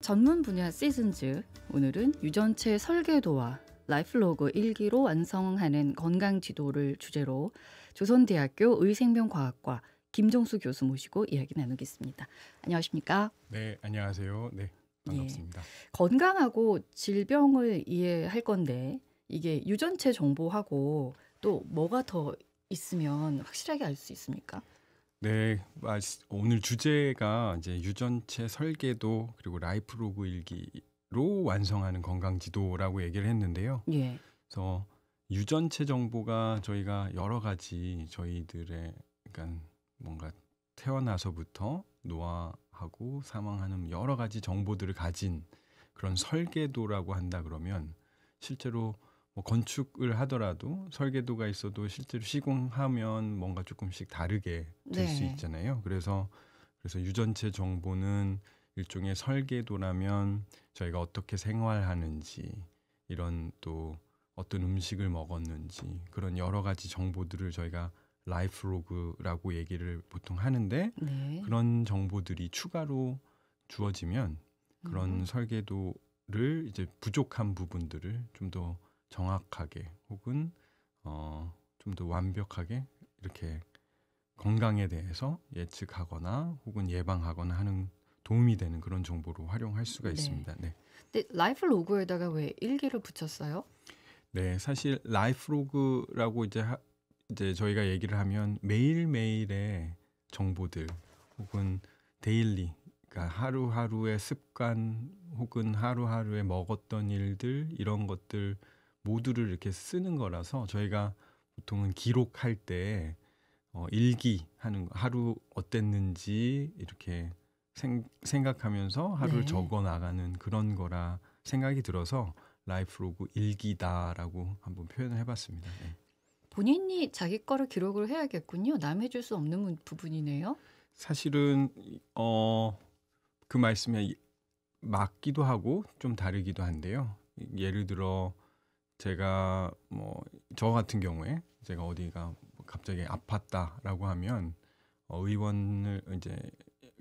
전문 분야 시즌즈, 오늘은 유전체 설계도와 라이프로그 일기로 완성하는 건강 지도를 주제로 조선대학교 의생명과학과 김종수 교수 모시고 이야기 나누겠습니다. 안녕하십니까? 네, 안녕하세요. 네, 반갑습니다. 건강하고 질병을 이해할 건데 이게 유전체 정보하고 또 뭐가 더 있으면 확실하게 알 수 있습니까? 네, 오늘 주제가 이제 유전체 설계도 그리고 라이프로그 일기로 완성하는 건강 지도라고 얘기를 했는데요. 예. 그래서 유전체 정보가 저희가 여러 가지 저희들의 그러니까 뭔가 태어나서부터 노화하고 사망하는 여러 가지 정보들을 가진 그런 설계도라고 한다 그러면 실제로 뭐 건축을 하더라도 설계도가 있어도 실제로 시공하면 뭔가 조금씩 다르게 될 수 있잖아요. 그래서 유전체 정보는 일종의 설계도라면 저희가 어떻게 생활하는지 이런 또 어떤 음식을 먹었는지 그런 여러 가지 정보들을 저희가 라이프로그라고 얘기를 보통 하는데 그런 정보들이 추가로 주어지면 그런 설계도를 이제 부족한 부분들을 좀 더 정확하게 혹은 좀 더 완벽하게 이렇게 건강에 대해서 예측하거나 혹은 예방하거나 하는 도움이 되는 그런 정보로 활용할 수가 있습니다. 네. 근데 라이프로그에다가 왜 일기를 붙였어요? 네, 사실 라이프로그라고 이제 저희가 얘기를 하면 매일매일의 정보들 혹은 데일리, 그러니까 하루하루의 습관 혹은 하루하루에 먹었던 일들 이런 것들 모두를 이렇게 쓰는 거라서 저희가 보통은 기록할 때 일기하는 거, 하루 어땠는지 이렇게 생각하면서 하루를 적어 나가는 그런 거라 생각이 들어서 라이프로그 일기다라고 한번 표현을 해봤습니다. 네. 본인이 자기 거를 기록을 해야겠군요. 남의 줄 수 없는 부분이네요. 사실은 그 말씀에 맞기도 하고 좀 다르기도 한데요. 예를 들어 제가 뭐 저 같은 경우에 제가 어디가 갑자기 아팠다라고 하면 의원을 이제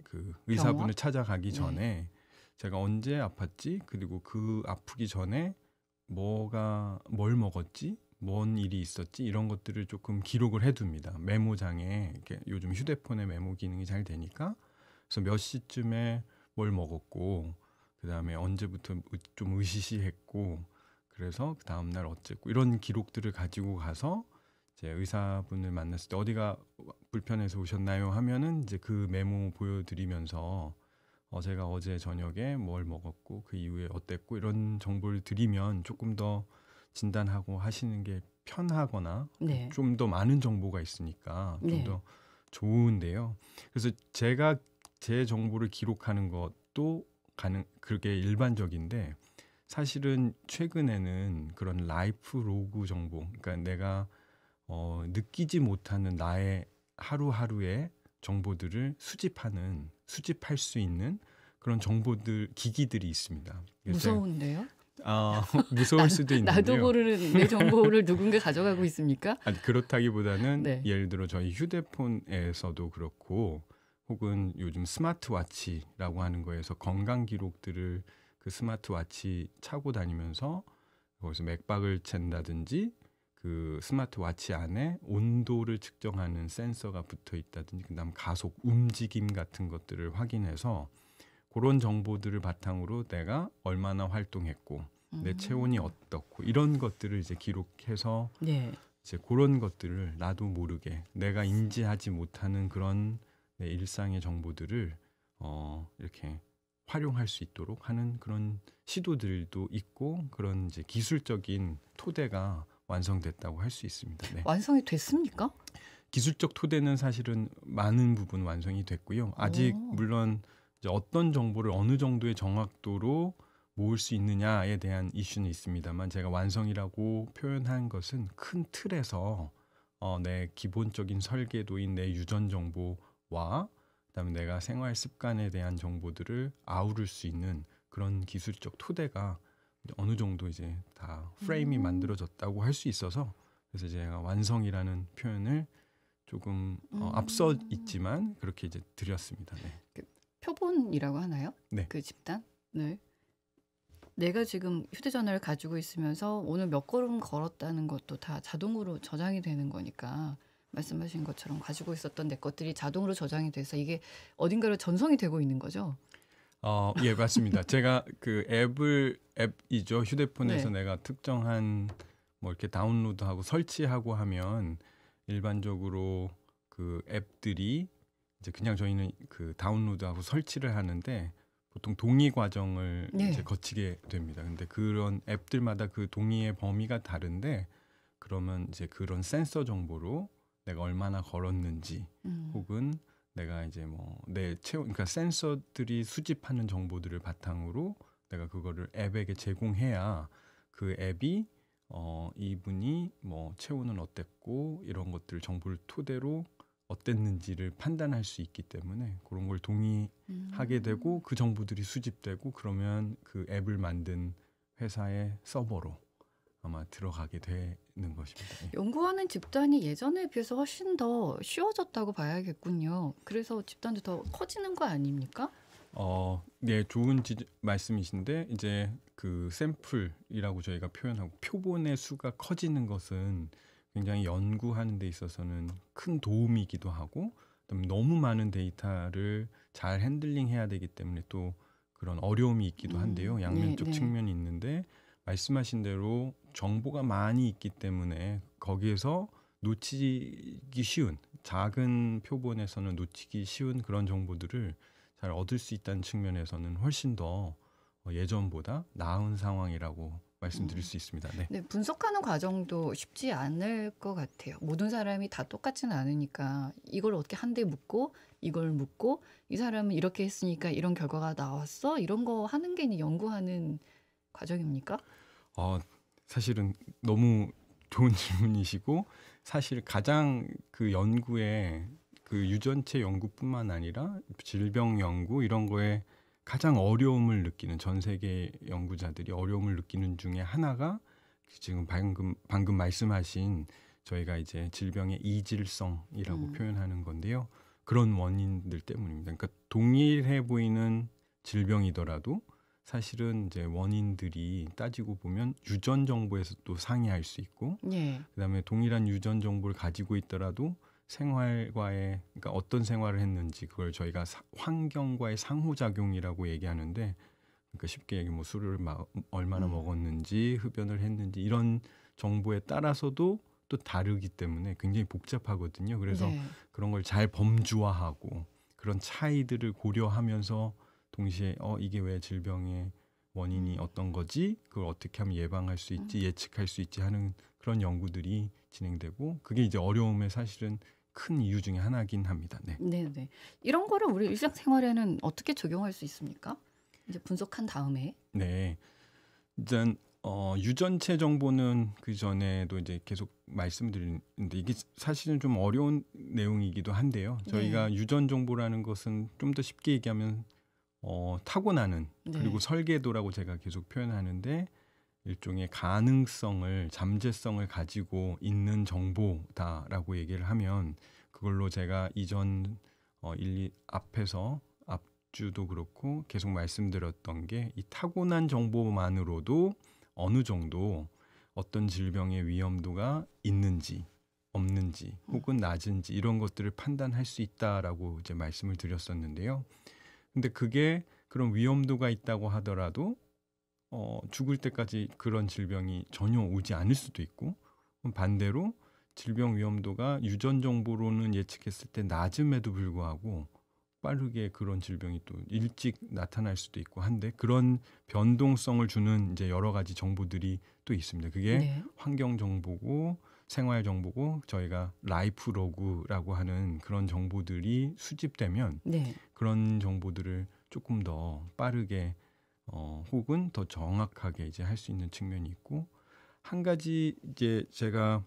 그 의사분을 찾아가기 전에 제가 언제 아팠지 그리고 그 아프기 전에 뭘 먹었지 뭔 일이 있었지 이런 것들을 조금 기록을 해둡니다. 메모장에 이렇게 요즘 휴대폰에 메모 기능이 잘 되니까 그래서 몇 시쯤에 뭘 먹었고 그 다음에 언제부터 좀 으시시했고 그래서 그 다음 날 어쨌고 이런 기록들을 가지고 가서 제 의사분을 만났을 때 어디가 불편해서 오셨나요 하면은 이제 그 메모 보여드리면서 제가 어제 저녁에 뭘 먹었고 그 이후에 어땠고 이런 정보를 드리면 조금 더 진단하고 하시는 게 편하거나 좀 더 많은 정보가 있으니까 좀 더 좋은데요. 그래서 제가 제 정보를 기록하는 것도 그게 일반적인데 사실은 최근에는 그런 라이프 로그 정보, 그러니까 내가 느끼지 못하는 나의 하루하루의 정보들을 수집할 수 있는 그런 정보들, 기기들이 있습니다. 무서운데요? 무서울 수도 있는데요. 나도 모르는 내 정보를 누군가 가져가고 있습니까? 아니, 그렇다기보다는 예를 들어 저희 휴대폰에서도 그렇고 혹은 요즘 스마트워치라고 하는 거에서 건강 기록들을 그 스마트워치 차고 다니면서 거기서 맥박을 잰다든지 그 스마트워치 안에 온도를 측정하는 센서가 붙어 있다든지 그다음 가속, 움직임 같은 것들을 확인해서 그런 정보들을 바탕으로 내가 얼마나 활동했고 내 체온이 어떻고 이런 것들을 이제 기록해서 이제 그런 것들을 나도 모르게 내가 인지하지 못하는 그런 내 일상의 정보들을 이렇게 활용할 수 있도록 하는 그런 시도들도 있고 그런 이제 기술적인 토대가 완성됐다고 할 수 있습니다. 네. 완성이 됐습니까? 기술적 토대는 사실은 많은 부분 완성이 됐고요. 아직 물론 이제 어떤 정보를 어느 정도의 정확도로 모을 수 있느냐에 대한 이슈는 있습니다만 제가 완성이라고 표현한 것은 큰 틀에서 내 기본적인 설계도인 내 유전 정보와 그다음에 내가 생활 습관에 대한 정보들을 아우를 수 있는 그런 기술적 토대가 어느 정도 이제 다 프레임이 만들어졌다고 할 수 있어서 그래서 제가 완성이라는 표현을 조금 앞서 있지만 그렇게 이제 드렸습니다. 네. 표본이라고 하나요? 네. 그 집단? 네. 내가 지금 휴대전화를 가지고 있으면서 오늘 몇 걸음 걸었다는 것도 다 자동으로 저장이 되는 거니까 말씀하신 것처럼 가지고 있었던 내 것들이 자동으로 저장이 돼서 이게 어딘가로 전송이 되고 있는 거죠? 예, 맞습니다. 제가 그 앱이죠. 휴대폰에서 네. 내가 특정한 뭐 이렇게 다운로드하고 설치하고 하면 일반적으로 그 앱들이 이제 그냥 저희는 그 다운로드하고 설치를 하는데 보통 동의 과정을 이제 네. 거치게 됩니다. 근데 그런 앱들마다 그 동의의 범위가 다른데 그러면 이제 그런 센서 정보로 내가 얼마나 걸었는지 음. 혹은 내가 이제 뭐 내 체온 그러니까 센서들이 수집하는 정보들을 바탕으로 내가 그거를 앱에게 제공해야 그 앱이 이분이 뭐 체온은 어땠고 이런 것들 정보를 토대로 어땠는지를 판단할 수 있기 때문에 그런 걸 동의하게 되고 음. 그 정보들이 수집되고 그러면 그 앱을 만든 회사의 서버로 아마 들어가게 되는 것입니다. 예. 연구하는 집단이 예전에 비해서 훨씬 더 쉬워졌다고 봐야겠군요. 그래서 집단도 더 커지는 거 아닙니까? 네, 좋은 말씀이신데 이제 그 샘플이라고 저희가 표현하고 표본의 수가 커지는 것은 굉장히 연구하는 데 있어서는 큰 도움이기도 하고 그다음에 너무 많은 데이터를 잘 핸들링해야 되기 때문에 또 그런 어려움이 있기도 한데요. 네, 양면적 네. 측면이 있는데 말씀하신 대로 정보가 많이 있기 때문에 거기에서 놓치기 쉬운 작은 표본에서는 놓치기 쉬운 그런 정보들을 잘 얻을 수 있다는 측면에서는 훨씬 더 예전보다 나은 상황이라고 말씀드릴 음. 수 있습니다. 네. 네, 분석하는 과정도 쉽지 않을 것 같아요. 모든 사람이 다 똑같지는 않으니까 이걸 어떻게 한 대 묻고 이걸 묻고 이 사람은 이렇게 했으니까 이런 결과가 나왔어? 이런 거 하는 게 이제 연구하는 과정입니까? 어, 사실은 너무 좋은 질문이시고 사실 가장 그 연구에 그 유전체 연구뿐만 아니라 질병 연구 이런 거에 가장 어려움을 느끼는 전 세계 연구자들이 어려움을 느끼는 중에 하나가 지금 방금 말씀하신 저희가 이제 질병의 이질성이라고 음. 표현하는 건데요. 그런 원인들 때문입니다. 그러니까 동일해 보이는 질병이더라도 사실은 이제 원인들이 따지고 보면 유전 정보에서 또 상이할 수 있고 예. 그다음에 동일한 유전 정보를 가지고 있더라도 생활과의 그러니까 어떤 생활을 했는지 그걸 저희가 환경과의 상호작용이라고 얘기하는데 그러니까 쉽게 얘기하면 뭐 술을 얼마나 음. 먹었는지 흡연을 했는지 이런 정보에 따라서도 또 다르기 때문에 굉장히 복잡하거든요. 그래서 네. 그런 걸 잘 범주화하고 그런 차이들을 고려하면서 동시에 이게 왜 질병의 원인이 음. 어떤 거지? 그걸 어떻게 하면 예방할 수 음. 있지? 예측할 수 있지? 하는 그런 연구들이 진행되고 그게 이제 어려움의 사실은 큰 이유 중에 하나긴 합니다. 네. 네네. 이런 거를 우리 일상생활에는 어떻게 적용할 수 있습니까? 이제 분석한 다음에. 네. 일단 유전체 정보는 그 전에도 이제 계속 말씀드리는데 이게 사실은 좀 어려운 내용이기도 한데요. 네. 저희가 유전 정보라는 것은 좀 더 쉽게 얘기하면 타고나는 그리고 네. 설계도라고 제가 계속 표현하는데 일종의 가능성을 잠재성을 가지고 있는 정보다라고 얘기를 하면 그걸로 제가 이전 앞에서 앞주도 그렇고 계속 말씀드렸던 게 이 타고난 정보만으로도 어느 정도 어떤 질병의 위험도가 있는지 없는지 음. 혹은 낮은지 이런 것들을 판단할 수 있다라고 이제 말씀을 드렸었는데요. 근데 그게 그런 위험도가 있다고 하더라도 죽을 때까지 그런 질병이 전혀 오지 않을 수도 있고 반대로 질병 위험도가 유전 정보로는 예측했을 때 낮음에도 불구하고 빠르게 그런 질병이 또 일찍 나타날 수도 있고 한데 그런 변동성을 주는 이제 여러 가지 정보들이 또 있습니다. 그게 네. 환경 정보고 생활 정보고 저희가 라이프 로그라고 하는 그런 정보들이 수집되면 네. 그런 정보들을 조금 더 빠르게 혹은 더 정확하게 이제 할 수 있는 측면이 있고 한 가지 이제 제가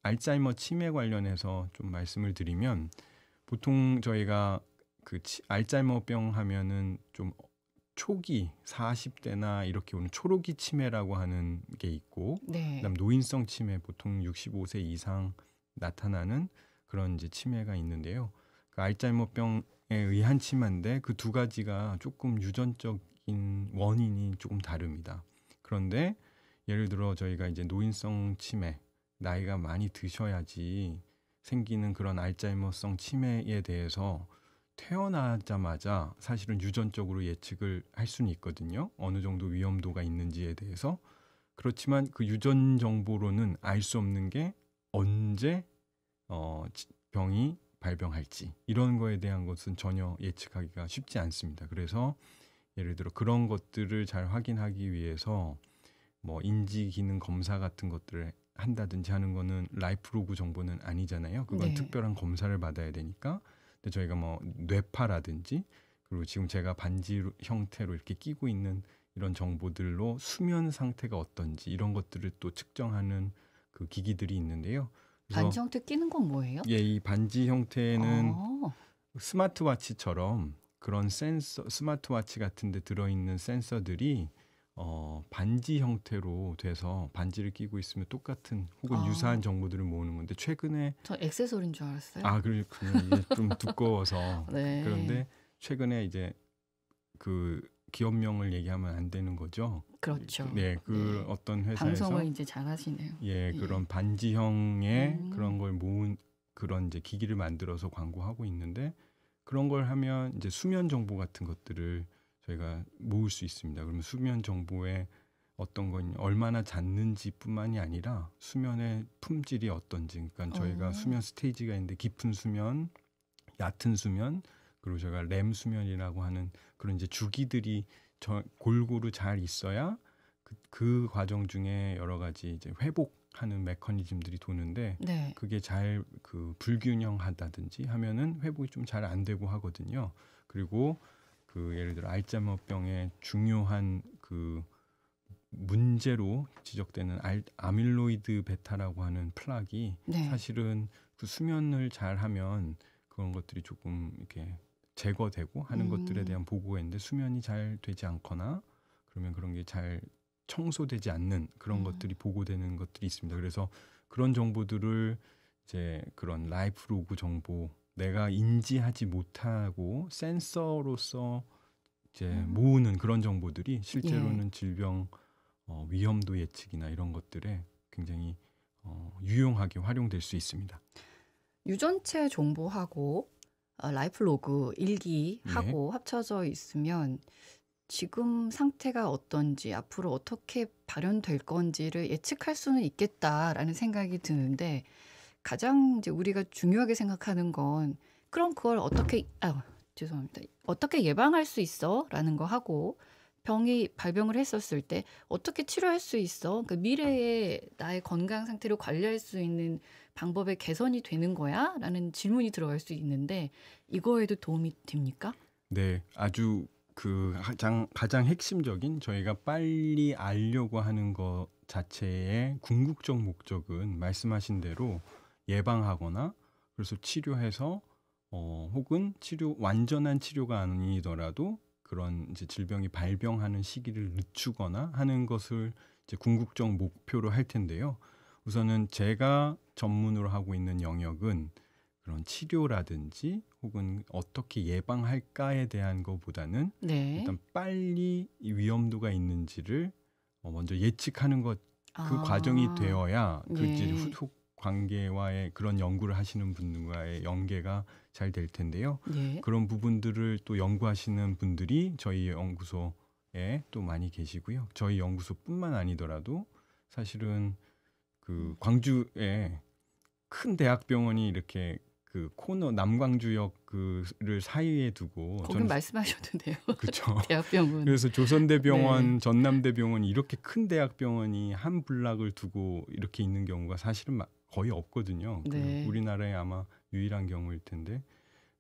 알츠하이머 치매 관련해서 좀 말씀을 드리면 보통 저희가 그 알츠하이머병 하면은 좀 초기 40대나 이렇게 오는 초록이 치매라고 하는 게 있고 네. 그다음 노인성 치매 보통 65세 이상 나타나는 그런 이제 치매가 있는데요. 그 알츠하이머병에 의한 치매인데 그 두 가지가 조금 유전적 생긴 원인이 조금 다릅니다. 그런데 예를 들어 저희가 이제 노인성 치매, 나이가 많이 드셔야지 생기는 그런 알츠하이머성 치매에 대해서 태어나자마자 사실은 유전적으로 예측을 할 수는 있거든요. 어느 정도 위험도가 있는지에 대해서. 그렇지만 그 유전 정보로는 알 수 없는 게 언제 병이 발병할지 이런 거에 대한 것은 전혀 예측하기가 쉽지 않습니다. 그래서 예를 들어 그런 것들을 잘 확인하기 위해서 뭐 인지 기능 검사 같은 것들을 한다든지 하는 거는 라이프로그 정보는 아니잖아요. 그건 네. 특별한 검사를 받아야 되니까. 근데 저희가 뭐 뇌파라든지 그리고 지금 제가 반지 형태로 이렇게 끼고 있는 이런 정보들로 수면 상태가 어떤지 이런 것들을 또 측정하는 그 기기들이 있는데요. 그래서 반지 형태 끼는 건 뭐예요? 예, 이 반지 형태는 어, 스마트워치처럼 그런 센서, 스마트워치 같은 데 들어있는 센서들이 반지 형태로 돼서 반지를 끼고 있으면 똑같은 혹은 유사한 아, 정보들을 모으는 건데 최근에 저 액세서리인 줄 알았어요. 그렇군요. 이게 좀 두꺼워서 네, 그런데 최근에 이제 그 기업명을 얘기하면 안 되는 거죠. 그렇죠. 네, 그 네, 어떤 방송을 회사에서 이제 잘 하시네요. 예, 예. 그런 반지형의 음, 그런 걸 모은 그런 이제 기기를 만들어서 광고하고 있는데 그런 걸 하면 이제 수면 정보 같은 것들을 저희가 모을 수 있습니다. 그러면 수면 정보에 어떤 건 얼마나 잤는지뿐만이 아니라 수면의 품질이 어떤지, 그러니까 저희가 어, 수면 스테이지가 있는데 깊은 수면, 얕은 수면, 그리고 저희가 렘 수면이라고 하는 그런 이제 주기들이 골고루 잘 있어야 그 과정 중에 여러 가지 이제 회복하는 메커니즘들이 도는데 네. 그게 잘 그 불균형하다든지 하면은 회복이 좀 잘 안 되고 하거든요. 그리고 그 예를 들어 알츠하이머병의 중요한 그 문제로 지적되는 아밀로이드 베타라고 하는 플락이 네. 사실은 그 수면을 잘 하면 그런 것들이 조금 이렇게 제거되고 하는 것들에 음, 대한 보고가 있는데 수면이 잘 되지 않거나 그러면 그런 게 잘 청소되지 않는 그런 음, 것들이 보고되는 것들이 있습니다. 그래서 그런 정보들을 이제 그런 라이프 로그 정보 내가 인지하지 못하고 센서로서 이제 음, 모으는 그런 정보들이 예. 실제로는 질병 위험도 예측이나 이런 것들에 굉장히 유용하게 활용될 수 있습니다. 유전체 정보하고 라이프 로그 네, 일기하고 합쳐져 있으면 지금 상태가 어떤지 앞으로 어떻게 발현될 건지를 예측할 수는 있겠다라는 생각이 드는데 가장 이제 우리가 중요하게 생각하는 건 그럼 그걸 어떻게 죄송합니다. 어떻게 예방할 수 있어라는 거 하고 병이 발병을 했었을 때 어떻게 치료할 수 있어? 그러니까 미래에 나의 건강 상태를 관리할 수 있는 방법의 개선이 되는 거야?라는 질문이 들어갈 수 있는데 이거에도 도움이 됩니까? 네, 아주 그 가장 핵심적인 저희가 빨리 알려고 하는 것 자체의 궁극적 목적은 말씀하신 대로 예방하거나 그래서 치료해서 혹은 완전한 치료가 아니더라도 그런 이제 질병이 발병하는 시기를 늦추거나 하는 것을 이제 궁극적 목표로 할 텐데요. 우선은 제가 전문으로 하고 있는 영역은 그런 치료라든지 혹은 어떻게 예방할까에 대한 것보다는 네. 일단 빨리 이 위험도가 있는지를 먼저 예측하는 것 그 과정이 아, 되어야 그 이제 네. 후속 관계와의 그런 연구를 하시는 분과의 연계가 잘 될 텐데요. 네. 그런 부분들을 또 연구하시는 분들이 저희 연구소에 또 많이 계시고요. 저희 연구소뿐만 아니더라도 사실은 그 광주에 큰 대학병원이 이렇게 그 코너 남광주역 그를 사이에 두고 거긴 저는 말씀하셔도 돼요. 그쵸. 대학병원. 그래서 네. 조선대병원, 전남대병원 이렇게 큰 대학병원이 한 블락을 두고 이렇게 있는 경우가 사실은 거의 없거든요. 그 네. 우리나라에 아마 유일한 경우일 텐데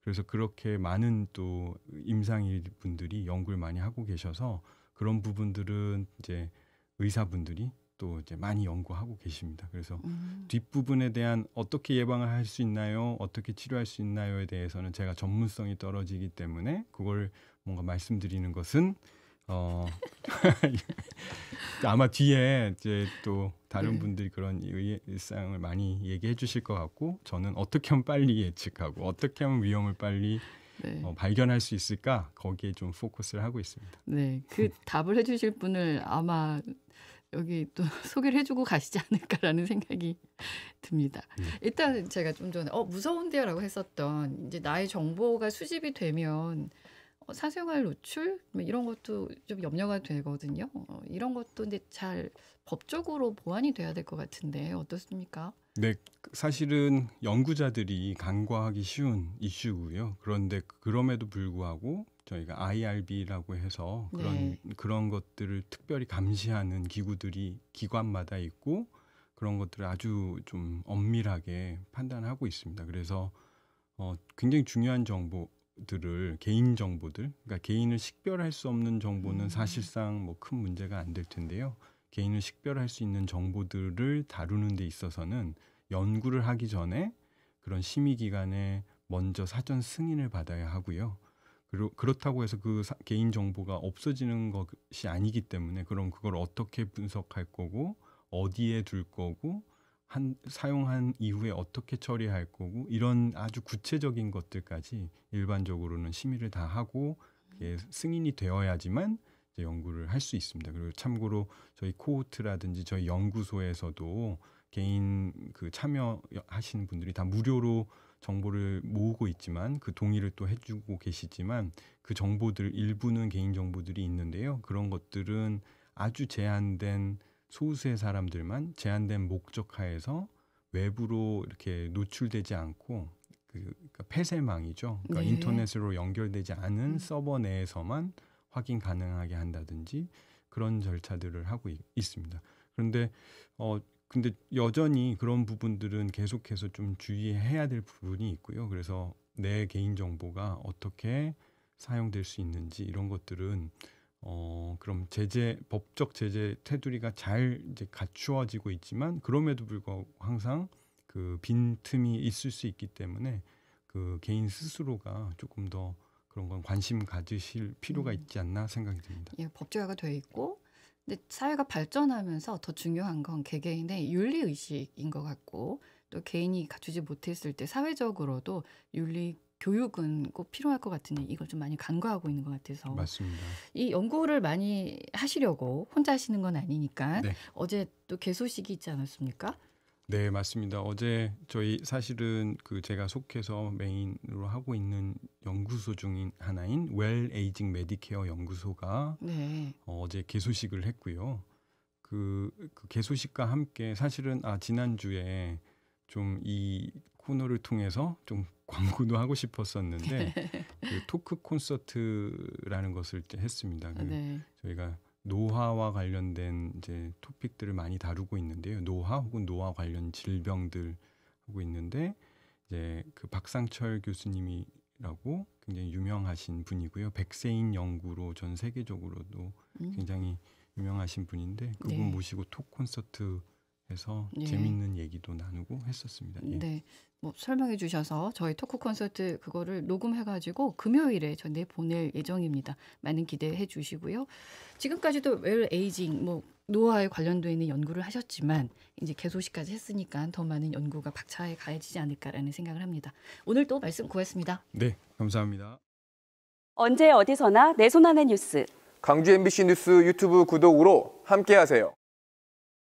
그래서 그렇게 많은 또 임상일 분들이 연구를 많이 하고 계셔서 그런 부분들은 이제 의사분들이 또 이제 많이 연구하고 계십니다. 그래서 음. 뒷부분에 대한 어떻게 예방을 할 수 있나요? 어떻게 치료할 수 있나요에 대해서는 제가 전문성이 떨어지기 때문에 그걸 뭔가 말씀드리는 것은 어 아마 뒤에 이제 또 다른 네. 분들이 그런 일상을 많이 얘기해 주실 것 같고 저는 어떻게 하면 빨리 예측하고 어떻게 하면 위험을 빨리 네. 발견할 수 있을까? 거기에 좀 포커스를 하고 있습니다. 네. 그 답을 해 주실 분을 아마 여기 또 소개를 해 주고 가시지 않을까라는 생각이 듭니다. 일단 제가 좀 전에 무서운데요라고 했었던 이제 나의 정보가 수집이 되면 사생활 노출 뭐 이런 것도 좀 염려가 되거든요. 이런 것도 근데 잘 법적으로 보완이 돼야 될 것 같은데 어떻습니까? 네, 사실은 연구자들이 간과하기 쉬운 이슈고요. 그런데 그럼에도 불구하고 저희가 IRB라고 해서 네. 그런 것들을 특별히 감시하는 기구들이 기관마다 있고 그런 것들을 아주 좀 엄밀하게 판단하고 있습니다. 그래서 굉장히 중요한 정보들을 개인 정보들, 그러니까 개인을 식별할 수 없는 정보는 사실상 뭐 큰 문제가 안 될 텐데요. 개인을 식별할 수 있는 정보들을 다루는 데 있어서는 연구를 하기 전에 그런 심의기관에 먼저 사전 승인을 받아야 하고요. 그렇다고 해서 그 개인 정보가 없어지는 것이 아니기 때문에 그럼 그걸 어떻게 분석할 거고 어디에 둘 거고 사용한 이후에 어떻게 처리할 거고 이런 아주 구체적인 것들까지 일반적으로는 심의를 다 하고 그게 승인이 되어야지만 이제 연구를 할 수 있습니다. 그리고 참고로 저희 코호트라든지 저희 연구소에서도 개인 그 참여하시는 분들이 다 무료로 정보를 모으고 있지만 그 동의를 또 해주고 계시지만 그 정보들 일부는 개인 정보들이 있는데요. 그런 것들은 아주 제한된 소수의 사람들만 제한된 목적하에서 외부로 이렇게 노출되지 않고 그러니까 폐쇄망이죠. 그러니까 네. 인터넷으로 연결되지 않은 서버 내에서만 확인 가능하게 한다든지 그런 절차들을 하고 있습니다. 그런데 근데 여전히 그런 부분들은 계속해서 좀 주의해야 될 부분이 있고요. 그래서 내 개인 정보가 어떻게 사용될 수 있는지 이런 것들은 그럼 법적 제재 테두리가 잘 이제 갖추어지고 있지만 그럼에도 불구하고 항상 그 빈틈이 있을 수 있기 때문에 그 개인 스스로가 조금 더 그런 건 관심 가지실 필요가 있지 않나 생각이 듭니다. 예, 법제화가 돼 있고 근데 사회가 발전하면서 더 중요한 건 개개인의 윤리 의식인 것 같고 또 개인이 갖추지 못했을 때 사회적으로도 윤리 교육은 꼭 필요할 것 같은데 이걸 좀 많이 간과하고 있는 것 같아서 맞습니다. 이 연구를 많이 하시려고 혼자 하시는 건 아니니까 네. 어제 또 개소식이 있지 않았습니까? 네, 맞습니다. 어제 저희 사실은 그 제가 속해서 메인으로 하고 있는 연구소 중인 하나인 웰 에이징 메디케어 연구소가 네. 어제 개소식을 했고요. 그 개소식과 함께 사실은 지난주에 좀 이 코너를 통해서 좀 광고도 하고 싶었었는데 그 토크 콘서트라는 것을 이제 했습니다. 네. 저희가 노화와 관련된 이제 토픽들을 많이 다루고 있는데요. 노화 혹은 노화 관련 질병들 하고 있는데 이제 그 박상철 교수님이라고 굉장히 유명하신 분이고요. 백세인 연구로 전 세계적으로도 굉장히 유명하신 분인데 그분 네. 모시고 톡 콘서트에서 네. 재밌는 얘기도 나누고 했었습니다. 예. 네. 뭐 설명해 주셔서 저희 토크 콘서트 그거를 녹음해가지고 금요일에 저 내보낼 예정입니다. 많은 기대해 주시고요. 지금까지도 웰 에이징 뭐 노화에 관련돼 있는 연구를 하셨지만 이제 개소식까지 했으니까 더 많은 연구가 박차에 가해지지 않을까라는 생각을 합니다. 오늘 또 말씀 고맙습니다. 네, 감사합니다. 언제 어디서나 내 손 안의 뉴스. 광주 MBC 뉴스 유튜브 구독으로 함께하세요.